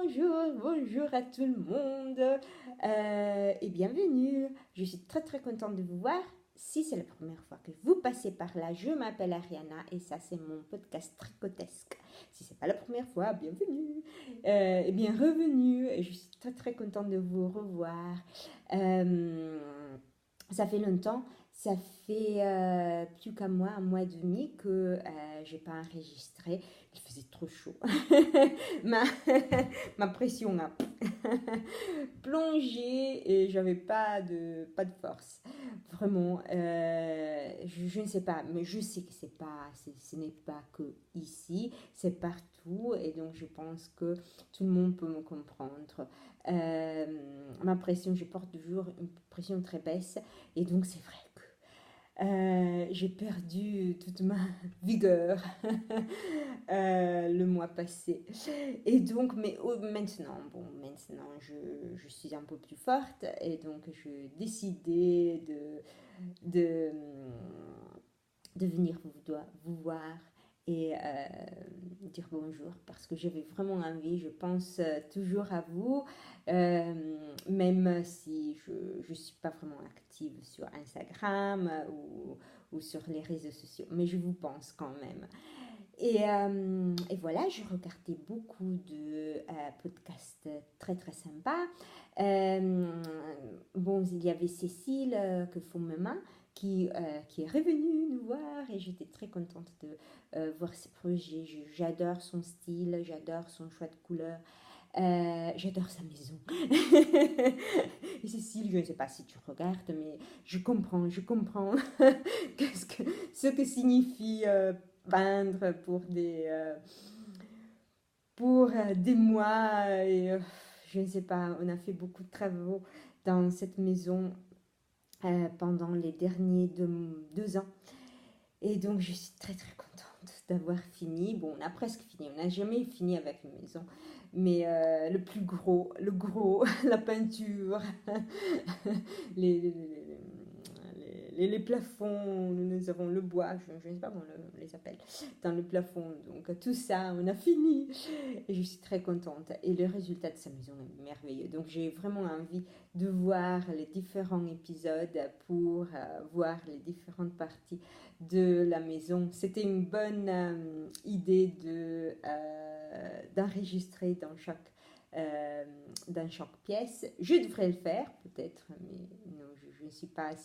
bonjour à tout le monde et bienvenue. Je suis très contente de vous voir. Si c'est la première fois que vous passez par là, je m'appelle Ariana et ça c'est mon podcast tricotesque. Si c'est pas la première fois, bienvenue et bien revenue. Je suis très contente de vous revoir. Ça fait longtemps, ça fait plus qu'un mois et demi que j'ai pas enregistré. Il faisait trop chaud. ma, ma pression a plongé et j'avais pas de force. Vraiment, je ne sais pas, mais je sais que ce n'est pas que ici, c'est partout et donc je pense que tout le monde peut me comprendre. Ma pression, je porte toujours une pression très baisse et donc c'est vrai que j'ai perdu toute ma vigueur le mois passé. Et donc, maintenant je suis un peu plus forte et donc je décidais de, de venir vous voir et dire bonjour parce que j'avais vraiment envie, je pense toujours à vous, même si je ne suis pas vraiment active sur Instagram ou sur les réseaux sociaux, mais je vous pense quand même. Et voilà, je regardais beaucoup de podcasts très sympas. Bon, il y avait Cécile que font mes mains qui est revenue nous voir et j'étais très contente de voir ses projets. J'adore son style, j'adore son choix de couleurs. J'adore sa maison. Et Cécile, je ne sais pas si tu regardes, mais je comprends ce que signifie peindre pour des mois. Et je ne sais pas, on a fait beaucoup de travaux dans cette maison pendant les derniers 2 ans. Et donc, je suis très contente d'avoir fini. Bon, on a presque fini. On n'a jamais fini avec une maison. Mais le gros, la peinture, les, les, les plafonds, nous avons le bois, je ne sais pas comment on les appelle, dans le plafond. Donc, tout ça, on a fini. Et je suis très contente. Et le résultat de sa maison est merveilleux. Donc, j'ai vraiment envie de voir les différents épisodes pour voir les différentes parties de la maison. C'était une bonne idée d'enregistrer dans chaque pièce. Je devrais le faire peut-être, mais non, je ne suis pas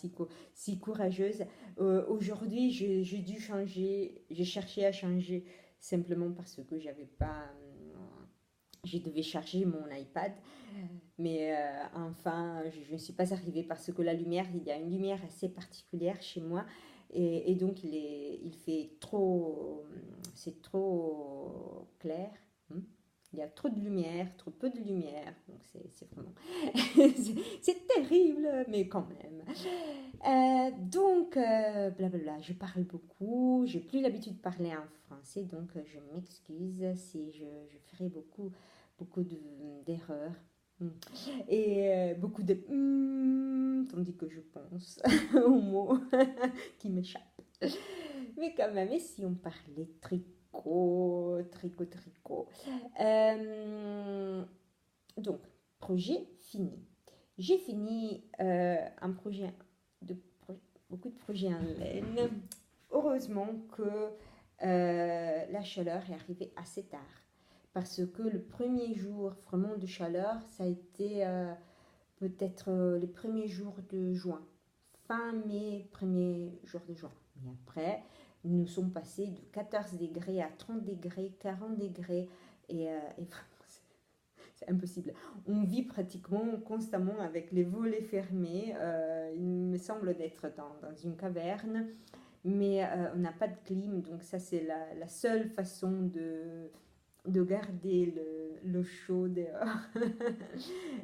si courageuse. Aujourd'hui, j'ai dû changer, j'ai cherché à changer simplement parce que j'avais pas... je devais charger mon iPad, mais enfin, je ne suis pas arrivée parce que la lumière, il y a une lumière assez particulière chez moi et donc il fait trop, c'est trop clair. Il y a trop de lumière, trop peu de lumière, donc c'est vraiment, c'est terrible, mais quand même. Blablabla, je parle beaucoup, j'ai plus l'habitude de parler en français, donc je m'excuse si je ferai beaucoup d'erreurs. Et beaucoup de tandis que je pense aux mots qui m'échappent. Mais quand même, et si on parlait tricot. Donc, projet fini. J'ai fini un projet beaucoup de projets en laine. Heureusement que la chaleur est arrivée assez tard. Parce que le premier jour vraiment de chaleur, ça a été peut-être les premiers jours de juin. Fin mai, premier jour de juin. Mais après, nous sommes passés de 14 degrés à 30 degrés, 40 degrés. Et vraiment, c'est impossible. On vit pratiquement constamment avec les volets fermés. Il me semble d'être dans une caverne. Mais on n'a pas de clim, donc ça c'est la seule façon de garder le chaud dehors,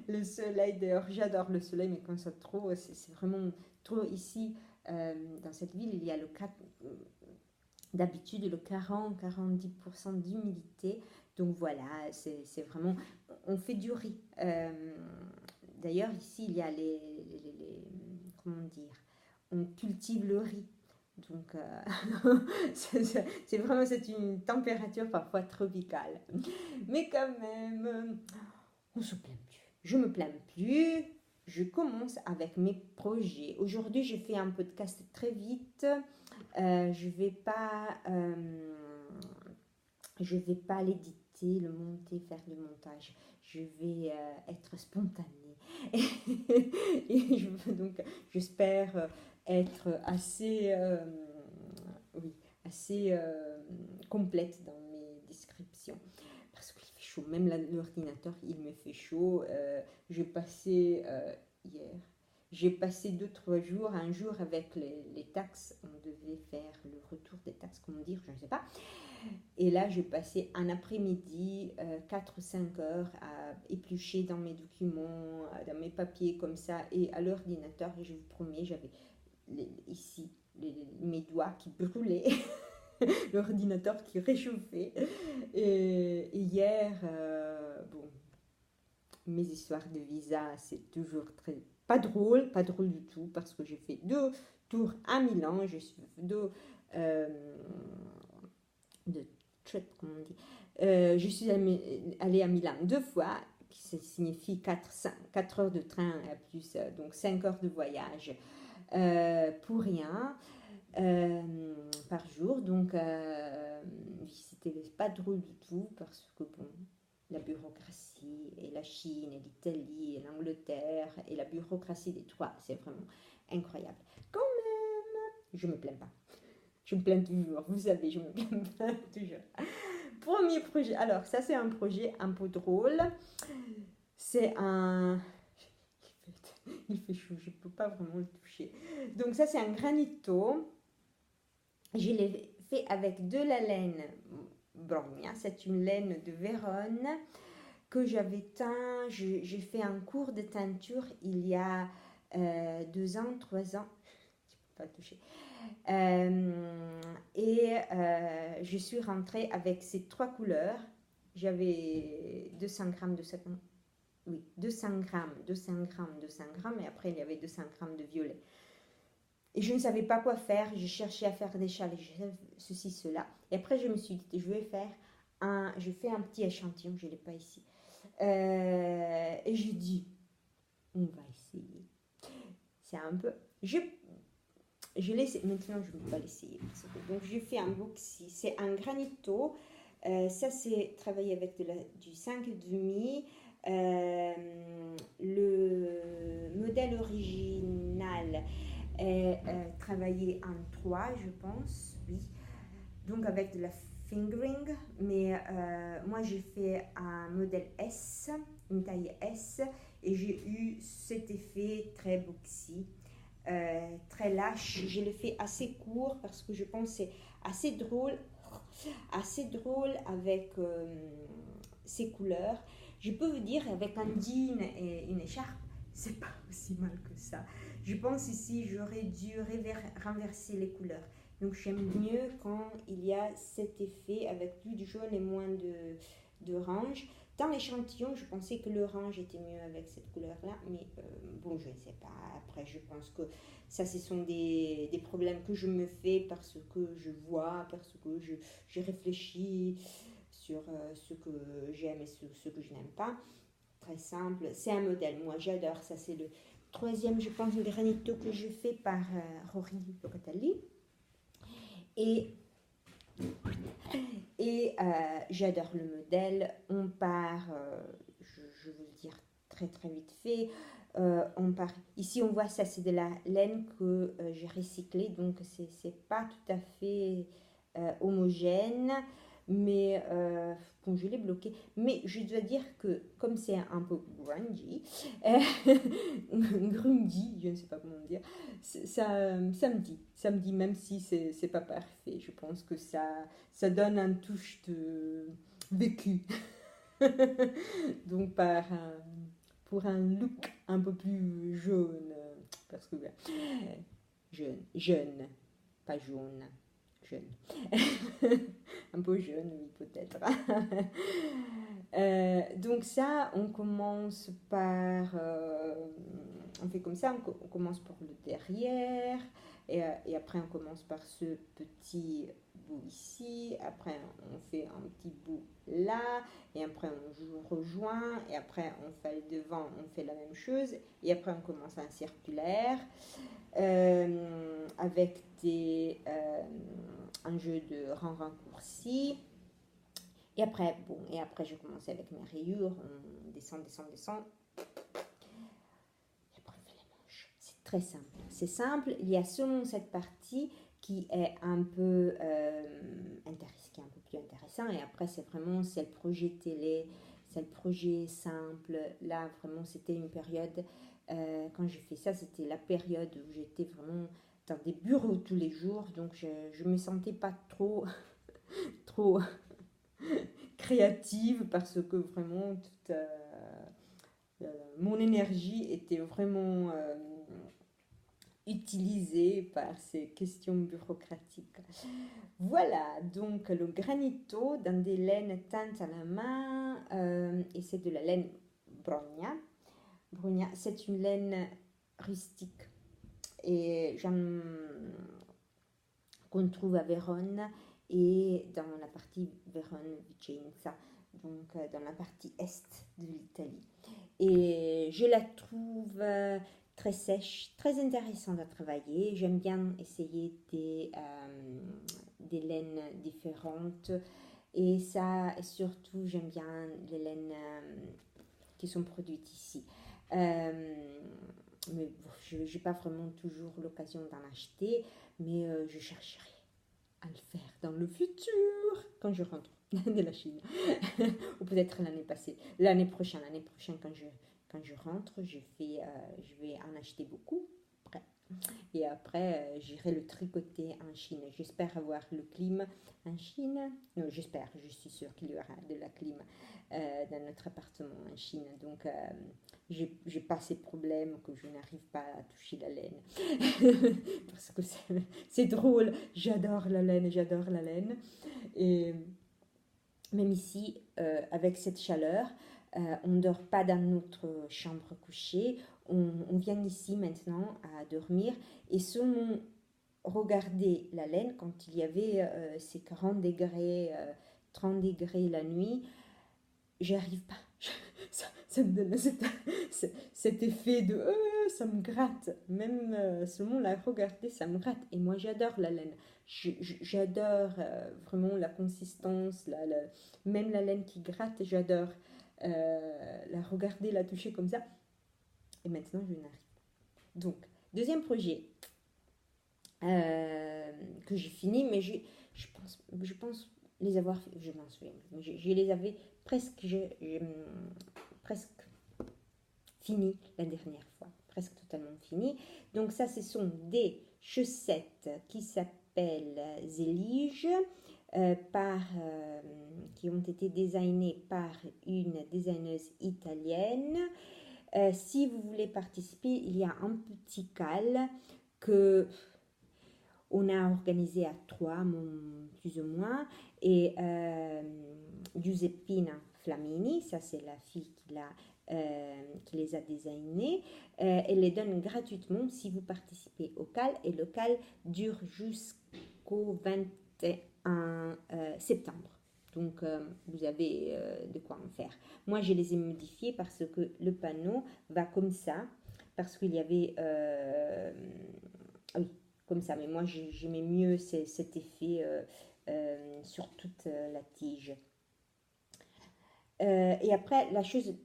le soleil dehors. J'adore le soleil, mais quand c'est trop, c'est vraiment trop. Ici, dans cette ville, il y a d'habitude le 40-40% d'humidité. Donc voilà, c'est vraiment, on fait du riz. D'ailleurs, ici, il y a comment dire, on cultive le riz. Donc, c'est vraiment c'est une température parfois tropicale. Mais quand même, on se plaint plus. Je me plains plus. Je commence avec mes projets. Aujourd'hui, je fais un podcast très vite. Je vais pas l'éditer, le monter, faire le montage. Je vais être spontanée. Donc, j'espère être oui, assez complète dans mes descriptions. Parce qu'il fait chaud, même l'ordinateur, il me fait chaud. Hier, j'ai passé 2-3 jours, un jour avec les taxes, on devait faire le retour des taxes, comment dire, je ne sais pas. Et là, j'ai passé un après-midi, 4 ou 5 heures à éplucher dans mes documents, dans mes papiers comme ça, et à l'ordinateur, et je vous promets, j'avais ici mes doigts qui brûlaient, l'ordinateur qui réchauffait. Et hier, bon, mes histoires de visa, c'est toujours pas drôle du tout, parce que j'ai fait 2 tours à Milan, je suis de trip, comment on dit. Je suis allée à Milan 2 fois, qui signifie 4 heures de train, plus donc 5 heures de voyage pour rien par jour. Donc, c'était pas drôle du tout parce que, bon, la bureaucratie et la Chine et l'Italie et l'Angleterre et la bureaucratie des trois, c'est vraiment incroyable. Quand même, je me plains pas. Je me plains toujours, vous savez, je me plains pas toujours. Premier projet, alors ça c'est un projet un peu drôle. C'est un... Il fait chaud, je ne peux pas vraiment le toucher. Donc ça c'est un granito. Je l'ai fait avec de la laine Brogna, c'est une laine de Vérone que j'avais teint. J'ai fait un cours de teinture il y a 2 ans, 3 ans. Je ne peux pas le toucher. Je suis rentrée avec ces 3 couleurs. J'avais 200 grammes de 50. Oui, 200 grammes, 200 grammes, 200 grammes, et après il y avait 200 grammes de violet. Et je ne savais pas quoi faire, j'ai cherché à faire des châles, ceci, cela. Et après je me suis dit, je fais un petit échantillon, je ne l'ai pas ici. Et j'ai dit, on va essayer. C'est un peu... Je l'ai, maintenant je ne peux pas l'essayer. Donc j'ai fait un boxy, c'est un granito. Ça c'est travaillé avec du 5,5. Le modèle original est travaillé en 3, je pense, oui. Donc avec de la fingering, mais moi j'ai fait un modèle S, une taille S, et j'ai eu cet effet très boxy. Très lâche, je le fais assez court parce que je pense que c'est assez drôle avec ces couleurs. Je peux vous dire, avec un jean et une écharpe, c'est pas aussi mal que ça. Je pense ici j'aurais dû renverser les couleurs. Donc j'aime mieux quand il y a cet effet avec plus de jaune et moins d'orange. Dans l'échantillon, je pensais que l'orange était mieux avec cette couleur-là, mais bon, je ne sais pas. Après, je pense que ça, ce sont des problèmes que je me fais parce que je vois, parce que je réfléchis sur ce que j'aime et ce que je n'aime pas. Très simple. C'est un modèle. Moi, j'adore. Ça, c'est le 3e, je pense, granito que je fais par Rory Locatelli. Et j'adore le modèle. On part, je veux le dire très très vite fait, on part, ici on voit ça, c'est de la laine que j'ai recyclée, donc c'est pas tout à fait homogène, mais bon, je l'ai bloqué. Mais je dois dire que comme c'est un peu grungy, je ne sais pas comment dire, ça me dit, même si c'est pas parfait, je pense que ça donne un touche de vécu. Donc pour un look un peu plus jaune, parce que jeune, pas jaune, jeune. Un peu jeune, oui, peut-être. Donc ça, on commence par... on fait comme ça, on commence par le derrière, Et après, on commence par ce petit bout ici. Après, on fait un petit bout là. Et après, on rejoint. Et après, on fait le devant, on fait la même chose. Et après, on commence un circulaire avec un jeu de rang raccourci. Et après, je commence avec mes rayures. On descend, descend, descend. Et après, on fait les manches. C'est très simple. C'est simple. Il y a seulement cette partie qui est un peu qui est un peu plus intéressant. Et après, c'est le projet télé. C'est le projet simple. Là, vraiment, c'était une période... quand j'ai fait ça, c'était la période où j'étais vraiment dans des bureaux tous les jours. Donc, je ne me sentais pas trop... trop créative parce que vraiment toute mon énergie était vraiment utilisée par ces questions bureaucratiques. Voilà, donc le granito dans des laines teintes à la main et c'est de la laine Brogna. Brogna, c'est une laine rustique et qu'on trouve à Vérone et dans la partie Vérone Vicenza, donc dans la partie est de l'Italie. Et je la trouve très sèche, très intéressante à travailler. J'aime bien essayer des laines différentes. Et ça, surtout, j'aime bien les laines qui sont produites ici. Mais bon, je n'ai pas vraiment toujours l'occasion d'en acheter, mais je chercherai à le faire dans le futur, quand je rentre de la Chine. Ou peut-être l'année prochaine quand je rentre, je vais en acheter beaucoup. Après. Et après, j'irai le tricoter en Chine. J'espère avoir le clim en Chine. Non, j'espère, je suis sûre qu'il y aura de la clim dans notre appartement en Chine. Donc, j'ai pas ces problèmes que je n'arrive pas à toucher la laine. Parce que c'est drôle. J'adore la laine. Et même ici, avec cette chaleur, on ne dort pas dans notre chambre couchée. On vient ici maintenant à dormir et seulement regarder la laine quand il y avait ces 40 degrés, 30 degrés la nuit, j'arrive pas. Ça me donne cet effet de ça me gratte. Même seulement la regarder, ça me gratte. Et moi, j'adore la laine. J'adore vraiment la consistance, même la laine qui gratte, j'adore la regarder, la toucher comme ça. Et maintenant, je n'arrive pas. Donc, deuxième projet que j'ai fini, mais je pense les avoir fait, je m'en souviens, je les avais presque fini la dernière fois, presque totalement fini. Donc ça, ce sont des chaussettes qui s'appellent Zelige, qui ont été designées par une designeuse italienne. Si vous voulez participer, il y a un petit cal que on a organisé à 3, plus ou moins, et Giuseppina Flamini, ça c'est la fille qui les a designés, elle les donne gratuitement si vous participez au cal, et le cal dure jusqu'au 21 septembre. Donc, vous avez de quoi en faire. Moi, je les ai modifiés parce que le panneau va comme ça, parce qu'il y avait... oui, comme ça. Mais moi, j'aimais mieux cet effet sur toute la tige. Et après, la chose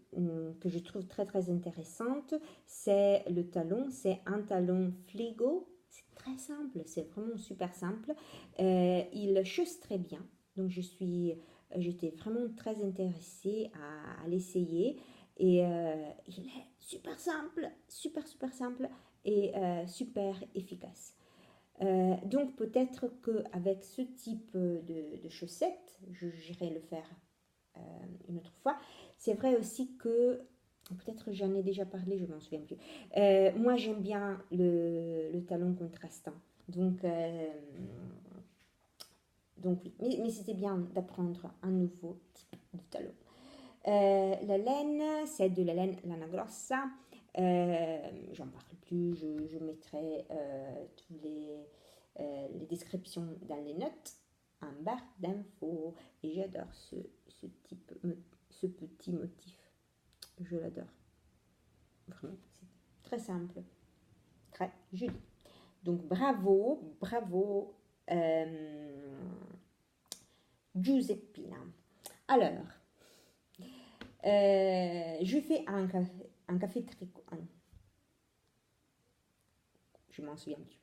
que je trouve très, très intéressante, c'est le talon. C'est un talon Fligo. C'est très simple, c'est vraiment super simple. Il chausse très bien. Donc, j'étais vraiment très intéressée à l'essayer. Et il est super simple, super, super simple et super efficace. Donc peut-être qu'avec ce type de chaussettes, j'irai le faire une autre fois. C'est vrai aussi que, peut-être j'en ai déjà parlé, je m'en souviens plus. Moi j'aime bien le talon contrastant. Donc oui, mais c'était bien d'apprendre un nouveau type de talon. La laine, c'est de la laine Lana Grossa. J'en parle plus, je mettrai tous les descriptions dans les notes en barre d'infos. Et j'adore ce petit motif. Je l'adore. Vraiment, c'est très simple, très joli. Donc bravo, bravo Giuseppina. Alors, je fais un café tricot. Je m'en souviens plus.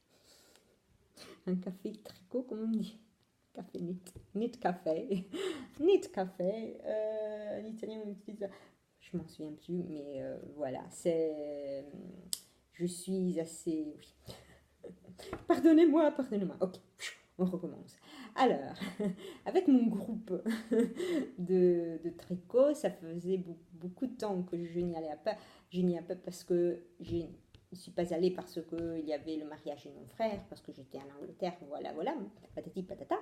Un café tricot, comment on dit? Café knit café. Knit café. En italien, on utilise ça. Je m'en souviens plus, mais voilà. Je suis assez... Oui. Pardonnez-moi. Ok, on recommence. Alors, avec mon groupe de tricot, ça faisait beaucoup de temps que je n'y allais pas. Je n'y allais pas parce que je ne suis pas allée parce qu'il y avait le mariage de mon frère, parce que j'étais en Angleterre, voilà, patati patata.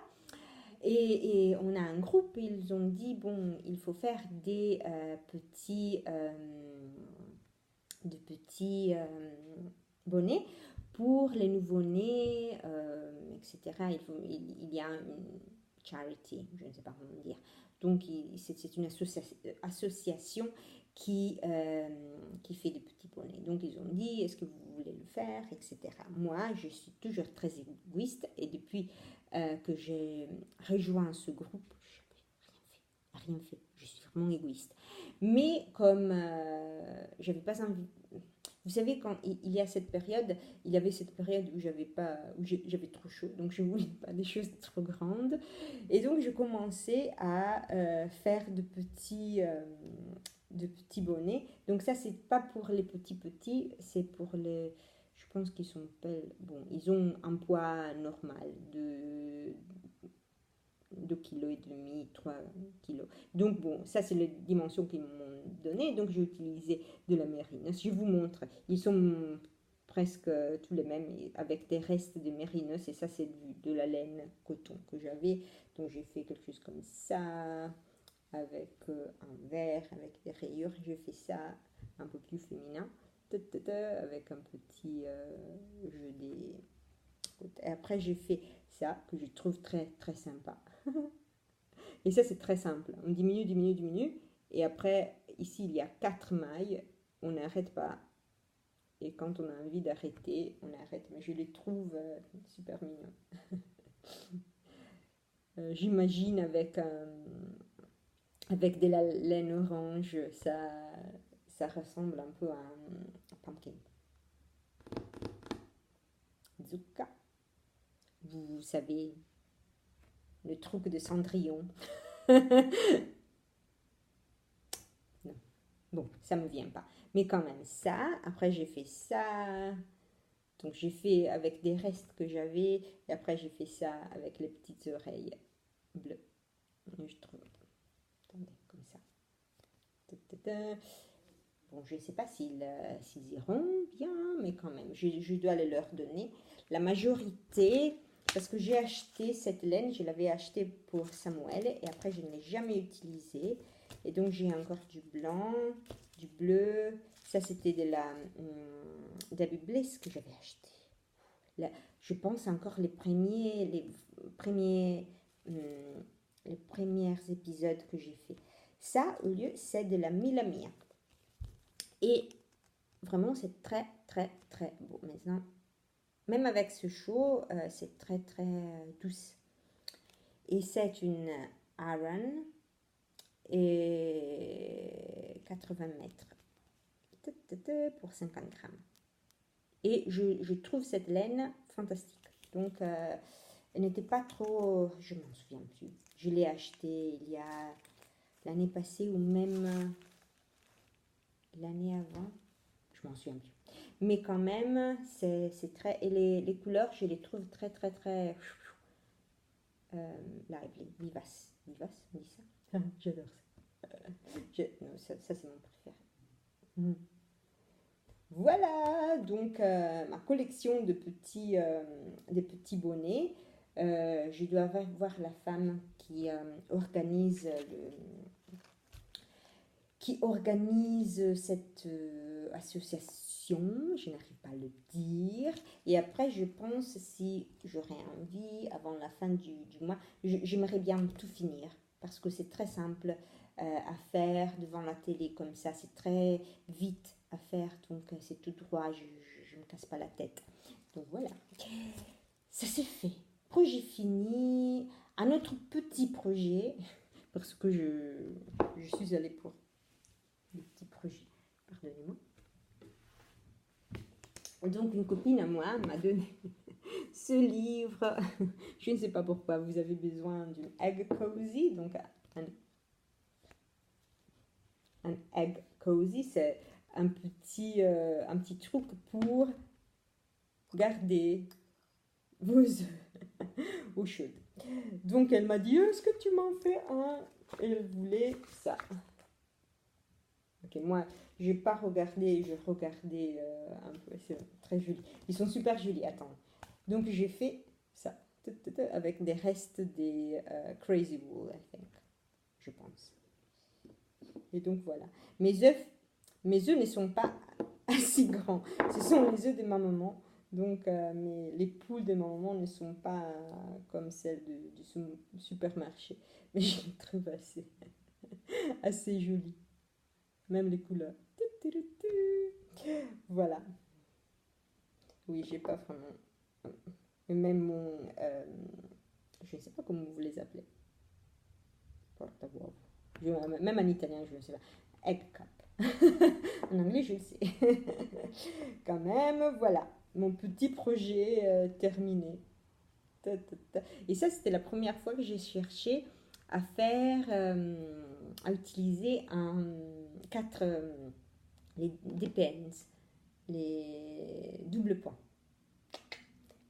Et on a un groupe, ils ont dit, bon, il faut faire des petits bonnets pour les nouveau-nés, etc. Il y a une charity, je ne sais pas comment dire. Donc, c'est une association qui fait des petits bonnets. Donc, ils ont dit, est-ce que vous voulez le faire, etc. Moi, je suis toujours très égoïste et depuis que j'ai rejoint ce groupe, je n'ai rien fait. Je suis vraiment égoïste. Mais comme j'avais pas envie... Vous savez, quand il y a cette période, il y avait cette période où j'avais trop chaud, donc je ne voulais pas des choses trop grandes. Et donc, je commençais à faire de petits bonnets. Donc ça, c'est pas pour les petits, c'est pour les... Je pense qu'ils sont... Bon, ils ont un poids normal de 2,5 kg, 3 kg. Donc bon, ça c'est les dimensions qu'ils m'ont donné. Donc j'ai utilisé de la mérinos. Je vous montre, ils sont presque tous les mêmes avec des restes de mérinos. Et ça c'est de la laine coton que j'avais. Donc j'ai fait quelque chose comme ça avec un verre, avec des rayures. J'ai fait ça un peu plus féminin avec un petit jeu des... Et après j'ai fait ça que je trouve très très sympa. Et ça, c'est très simple. On diminue. Et après, ici, il y a 4 mailles. On n'arrête pas. Et quand on a envie d'arrêter, on arrête. Mais je les trouve super mignons. J'imagine avec de la laine orange, ça ressemble un peu à un pumpkin. Zucca. Vous savez, le truc de Cendrillon. Non. Bon, ça me vient pas. Mais quand même, ça. Après, j'ai fait ça. Donc, j'ai fait avec des restes que j'avais. Et après, j'ai fait ça avec les petites oreilles bleues. Je trouve. Attendez, comme ça. Bon, je ne sais pas s'ils iront bien, mais quand même, je dois les leur donner. La majorité, parce que j'ai acheté cette laine, je l'avais achetée pour Samuel, et après, je ne l'ai jamais utilisée. Et donc, j'ai encore du blanc, du bleu. Ça, c'était de la Baby Bliss que j'avais acheté. Là, je pense encore les premiers épisodes que j'ai fait. Ça, au lieu, c'est de la Milamia. Et vraiment, c'est très, très, très beau. Maintenant, même avec ce chaud, c'est très, très douce. Et c'est une Aran et 80 mètres pour 50 grammes. Et je trouve cette laine fantastique. Donc, elle n'était pas trop... Je m'en souviens plus. Je l'ai achetée il y a l'année passée ou même l'année avant. Je m'en souviens plus. Mais quand même, c'est très... Et les couleurs, je les trouve très, très, très... lively, vivace. Vivace, on dit ça. J'adore ça. Non, ça c'est mon préféré. Voilà, donc ma collection de des petits bonnets. Je dois voir la femme qui organise cette association, je n'arrive pas à le dire. Et après, je pense, si j'aurais envie, avant la fin du mois, j'aimerais bien tout finir. Parce que c'est très simple à faire devant la télé comme ça. C'est très vite à faire, donc c'est tout droit, je ne me casse pas la tête. Donc voilà, ça c'est fait. Projet fini. Un autre petit projet, parce que je suis allée pour des petits projets, pardonnez-moi. Donc une copine à moi m'a donné ce livre. Je ne sais pas pourquoi, vous avez besoin d'une egg cozy. Donc un egg cozy, c'est un petit truc pour garder vos œufs au chaud. Donc elle m'a dit, est-ce que tu m'en fais un? Et elle voulait ça. Ok, moi, je n'ai pas regardé, je regardais un peu, c'est très joli. Ils sont super jolis, attends. Donc j'ai fait ça, avec des restes des Crazy Wool, I think, je pense. Et donc voilà. Mes œufs ne sont pas assez grands. Ce sont les œufs de ma maman. Donc les poules de ma maman ne sont pas comme celles du supermarché. Mais je les trouve assez jolies. Même les couleurs. Voilà. Oui, j'ai pas vraiment. Même je ne sais pas comment vous les appelez. Porte-à-voix. Même en italien, je ne sais pas. Egg cup. En anglais, je le sais. Quand même, voilà. Mon petit projet terminé. Et ça, c'était la première fois que j'ai cherché à faire, à utiliser des pens, les doubles points.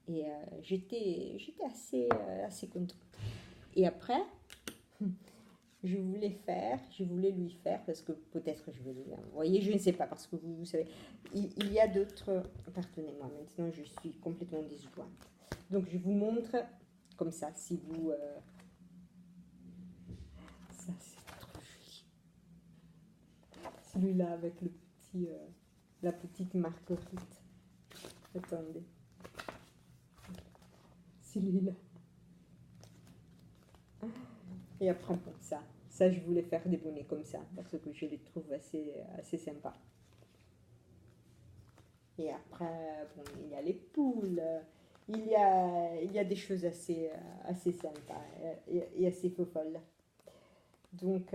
Et j'étais assez contente. Et après, je voulais lui faire, parce que peut-être je vais lui envoyer, je ne sais pas, parce que vous savez, il y a d'autres, pardonnez-moi, maintenant je suis complètement déçue. Donc je vous montre comme ça, si vous... ça c'est trop joli. Celui-là avec la petite marguerite. Attendez. Celui-là. Et après, bon, ça, je voulais faire des bonnets comme ça, parce que je les trouve assez sympas. Et après, bon, il y a les poules, il y a des choses assez sympas et assez folles. Donc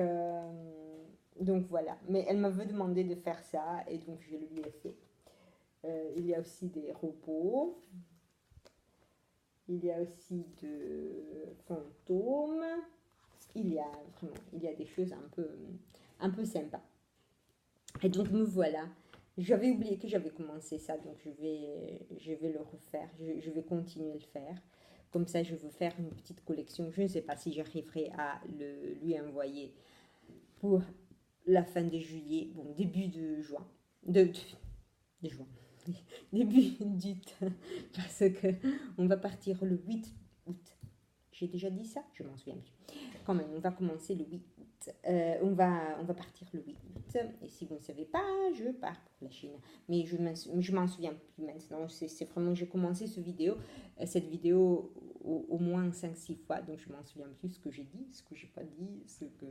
voilà. Mais elle m'avait demandé de faire ça, et donc je lui ai fait. Il y a aussi des robots. Il y a aussi de fantômes. Il y a des choses un peu sympas. Et donc me voilà. J'avais oublié que j'avais commencé ça, donc je vais le refaire. Je vais continuer à le faire. Comme ça, je veux faire une petite collection. Je ne sais pas si j'arriverai à lui envoyer pour la fin de juillet, bon, début de juin. De juin. Début d'août. Parce que on va partir le 8 août. J'ai déjà dit ça? Je m'en souviens plus. Quand même, on va commencer le 8 août. On va partir le 8 août. Et si vous ne savez pas, je pars pour la Chine. Mais je m'en souviens plus maintenant. C'est vraiment, j'ai commencé cette vidéo au moins 5-6 fois. Donc je m'en souviens plus ce que j'ai dit, ce que j'ai pas dit, ce que...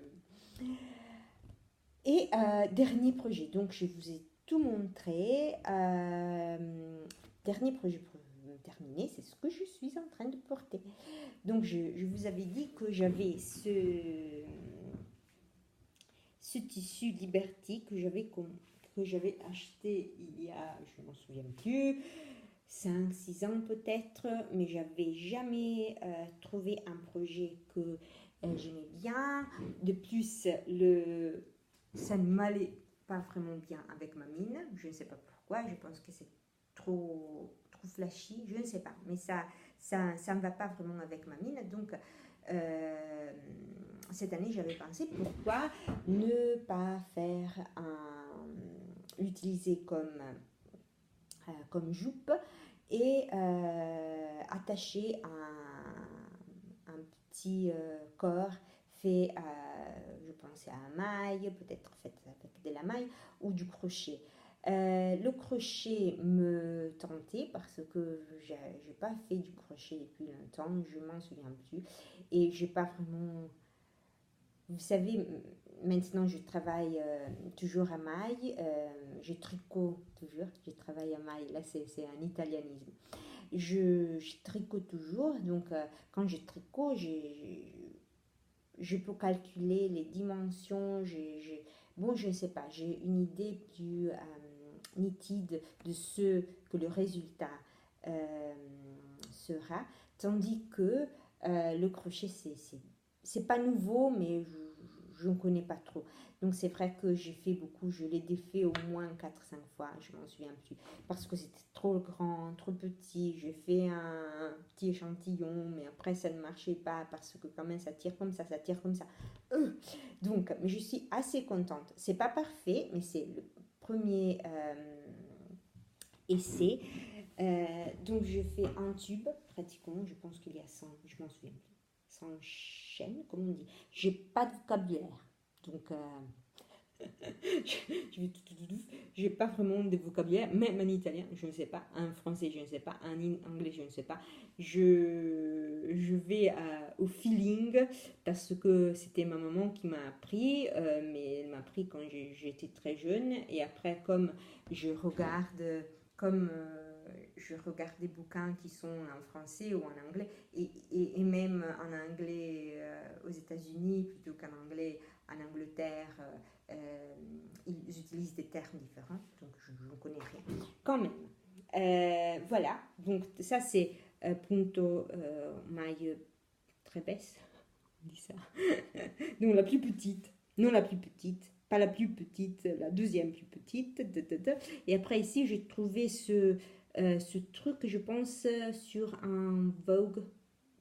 Et dernier projet. Donc je vous ai tout montré. Dernier projet pour terminer, c'est ce que je suis en train de porter. Donc je vous avais dit que j'avais ce tissu Liberty que j'avais acheté il y a, je ne m'en souviens plus, 5-6 ans peut-être, mais j'avais jamais trouvé un projet que j'aimais bien. De plus, ça ne m'allait pas vraiment bien avec ma mine. Je ne sais pas pourquoi, je pense que c'est trop flashy, je ne sais pas, mais ça ne va pas vraiment avec ma mine. Donc cette année, j'avais pensé pourquoi ne pas l'utiliser comme jupe et attacher un petit corps fait, je pensais à maille, peut-être fait avec de la maille ou du crochet. Le crochet me tentait parce que j'ai pas fait du crochet depuis longtemps, je m'en souviens plus. Et j'ai pas vraiment. Vous savez, maintenant je travaille toujours à maille, je tricote toujours, je travaille à maille, là c'est un italianisme. Je tricote toujours, donc quand je tricote, je peux calculer les dimensions, bon je ne sais pas, j'ai une idée plus nitide de ce que le résultat euh, sera, tandis que le crochet c'est pas nouveau, mais je ne connais pas trop. Donc c'est vrai que j'ai fait beaucoup, je l'ai défait au moins 4 5 fois, je m'en souviens plus. Parce que c'était trop grand, trop petit, j'ai fait un petit échantillon, mais après ça ne marchait pas parce que quand même ça tire comme ça tire comme ça. Donc je suis assez contente. C'est pas parfait, mais c'est le premier essai. Donc je fais un tube pratiquement, je pense qu'il y a 100, je m'en souviens plus, 100 chaînes, comme on dit. J'ai pas de vocabulaire, donc j'ai pas vraiment de vocabulaire, même en italien, je ne sais pas, en français, je ne sais pas, en anglais, je ne sais pas. Je vais au feeling parce que c'était ma maman qui m'a appris, mais elle m'a appris quand j'étais très jeune. Et après, comme je regarde des bouquins qui sont en français ou en anglais, et même en anglais aux États-Unis plutôt qu'en anglais en Angleterre, ils utilisent des termes différents, donc je ne connais rien. Quand même. Voilà, donc ça c'est punto maille très baisse, on dit ça. Donc la plus petite, non la plus petite, pas la plus petite, la deuxième plus petite. Et après ici j'ai trouvé ce truc, je pense, sur un Vogue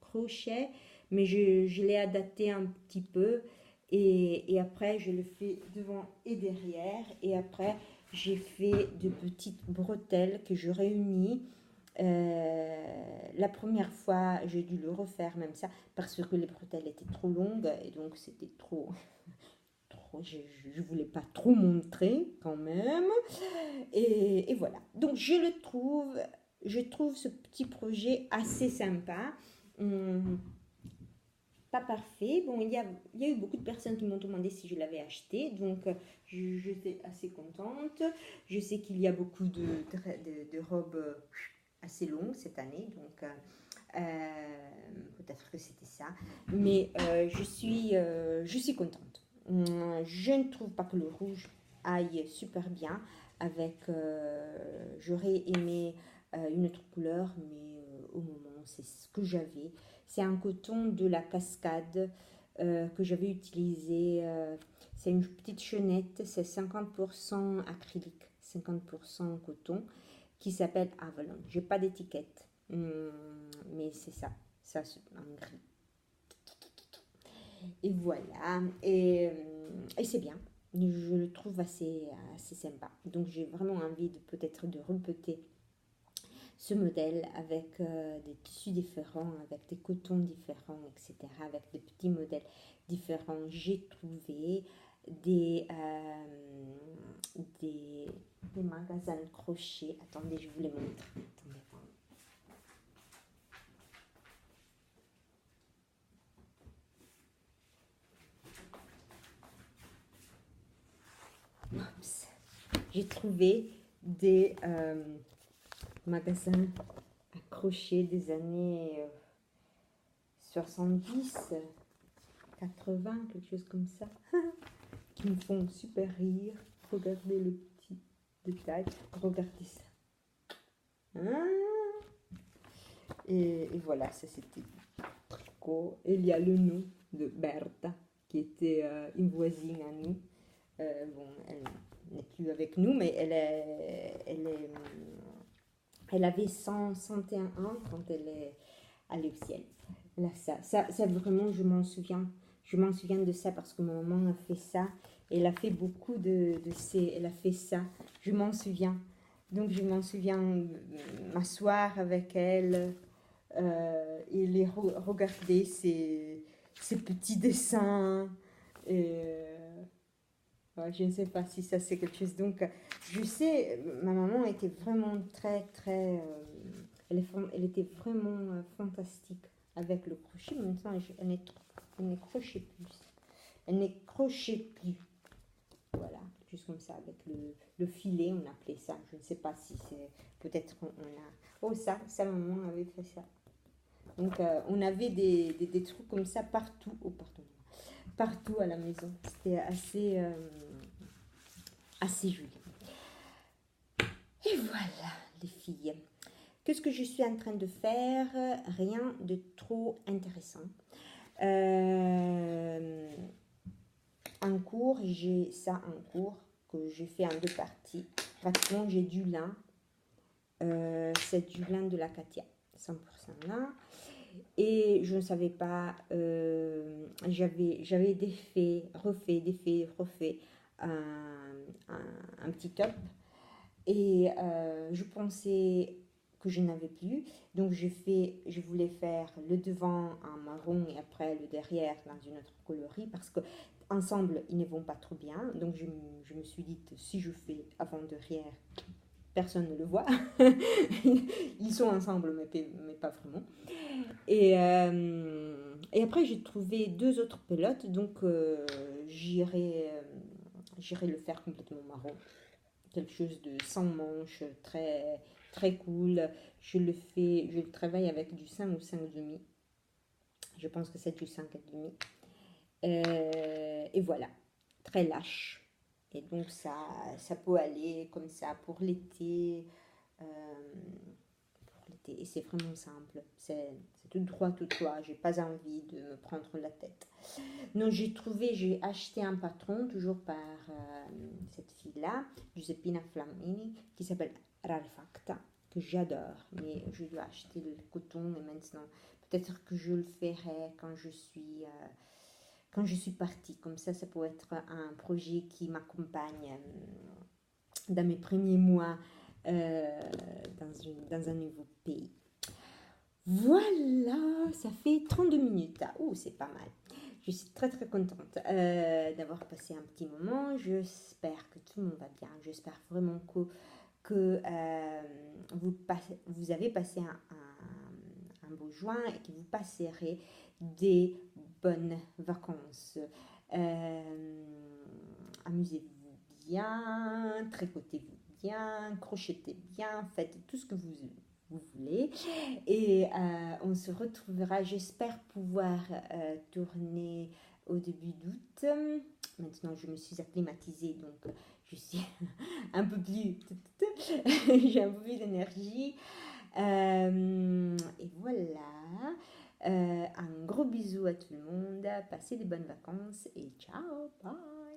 crochet, mais je l'ai adapté un petit peu. Et après, je le fais devant et derrière. Et après, j'ai fait de petites bretelles que je réunis. La première fois, j'ai dû le refaire même ça parce que les bretelles étaient trop longues et donc c'était trop. Je ne voulais pas trop montrer quand même. Et voilà. Donc je trouve ce petit projet assez sympa. Hum, Pas parfait. Bon, il y a eu beaucoup de personnes qui m'ont demandé si je l'avais acheté, donc j'étais assez contente. Je sais qu'il y a beaucoup de robes assez longues cette année, donc peut-être que c'était ça. Mais je suis contente. Je ne trouve pas que le rouge aille super bien avec. J'aurais aimé une autre couleur, mais au moment, c'est ce que j'avais. C'est un coton de la Cascade que j'avais utilisé. C'est une petite chenette, c'est 50% acrylique, 50% coton, qui s'appelle Avalon. J'ai pas d'étiquette, mais c'est ça, en gris. Et voilà, et c'est bien. Je le trouve assez sympa. Donc j'ai vraiment envie de peut-être de repeter ce modèle avec des tissus différents, avec des cotons différents, etc., avec des petits modèles différents. J'ai trouvé des, euh, des, des magasins de crochet. Attendez, je vous les montre. Attendez. Oups. J'ai trouvé des magasins à crochet des années 70, 80, quelque chose comme ça, qui me font super rire. Regardez le petit détail, regardez ça. Hein, et voilà, ça c'était tricot. Et il y a le nom de Bertha, qui était une voisine à nous. Bon, elle n'est plus avec nous, mais elle avait 101 ans quand elle est allée au ciel. Là, ça vraiment, je m'en souviens. Je m'en souviens de ça parce que ma maman a fait ça. Elle a fait beaucoup elle a fait ça. Je m'en souviens. Donc, je m'en souviens m'asseoir avec elle et regarder ses petits dessins. Et, Ouais, je ne sais pas si ça c'est quelque chose. Donc, je sais, ma maman était vraiment très, très. Elle était vraiment fantastique avec le crochet. Maintenant, elle ne crochet plus. Elle ne crochet plus. Voilà, juste comme ça, avec le filet, on appelait ça. Je ne sais pas si c'est. Peut-être on a. Oh, ça, maman avait fait ça. Donc, on avait des trucs comme ça partout. Oh, pardon. Partout à la maison. C'était assez joli. Et voilà, les filles. Qu'est-ce que je suis en train de faire? Rien de trop intéressant. En cours, j'ai ça en cours que j'ai fait en 2 parties. Pratiquement, j'ai du lin. C'est du lin de la Katia, 100% lin. Et je ne savais pas, j'avais refait un petit top. Et je pensais que je n'avais plus. Donc je voulais faire le devant en marron et après le derrière dans une autre coloris parce que ensemble ils ne vont pas trop bien. Donc je me suis dit si je fais avant derrière, personne ne le voit. Ils sont ensemble mais pas vraiment. Et après j'ai trouvé 2 autres pelotes donc j'irai le faire complètement marron, quelque chose de sans manche, très, très cool. Je le travaille avec du 5 ou 5,5. Je pense que c'est du 5,5. Et voilà, très lâche. Et donc ça peut aller comme ça pour l'été. Et c'est vraiment simple. C'est tout droit, tout droit. J'ai pas envie de me prendre la tête. Non, j'ai acheté un patron, toujours par cette fille-là, Giuseppina Flammini, qui s'appelle Rarefacta, que j'adore. Mais je dois acheter le coton et maintenant, peut-être que je le ferai quand je suis partie. Comme ça peut être un projet qui m'accompagne dans mes premiers mois dans un nouveau pays. Voilà, ça fait 32 minutes. Oh, c'est pas mal. Je suis très très contente d'avoir passé un petit moment. J'espère que tout le monde va bien. J'espère vraiment que vous avez passé un beau juin et que vous passerez des bonnes vacances. Amusez-vous bien, tricotez-vous bien, crochetez bien, faites tout ce que vous voulez. Et on se retrouvera, j'espère pouvoir tourner au début d'août. Maintenant, je me suis acclimatisée, donc je suis un peu plus... j'ai un peu plus d'énergie. Et voilà. Un gros bisou à tout le monde. Passez de bonnes vacances et ciao, bye.